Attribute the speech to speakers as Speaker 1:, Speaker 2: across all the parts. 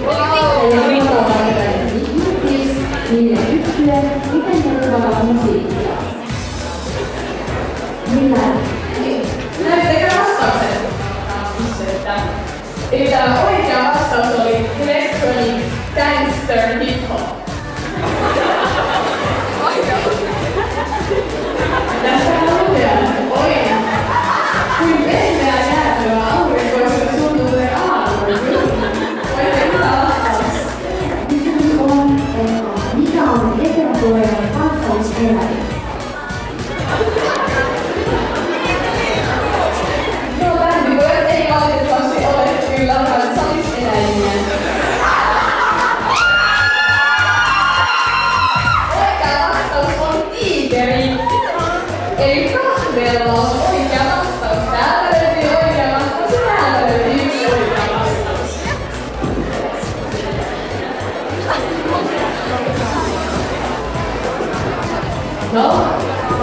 Speaker 1: Ja riittää tarkoittaa ihmisiksi, niiden yhtyä, miten ne kuvataan musiikkia. Millä?
Speaker 2: Näyttekö vastauksen? Eli tämä oikea vastaus oli electronic gangster hip hop. Tässä on lukea, oi, kuin pehmeä jäätyä aurinkoisella suunnilleen aamulla. Oikein hyvä vastaus.
Speaker 1: Kysymys on, että mikä on Etelä-Korean kansalliseläin?
Speaker 2: No länsipuolet ei valitettavasti ole kyllä kansalliseläimiä. Oikea vastaus on tiikeri. Eli kahvella on oikea vastaus. Täältä löytyy oikea vastaus ja täältä löytyy yksi oikea vastaus.
Speaker 1: No,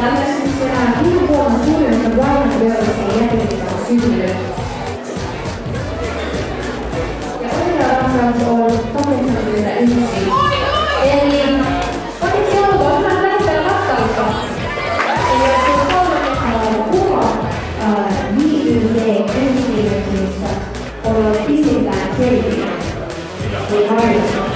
Speaker 1: tänne siis tänään viime vuonna suurimmasta Brian Wellesin jäsenistä on syntynyt. Ja oikea vastaus on 81. Eli onneksi olkoon, mä lähettää vastausta. Eli jos on kuva JYD-yhdistymistä, on ollut pisimpään selviä. Ei aina.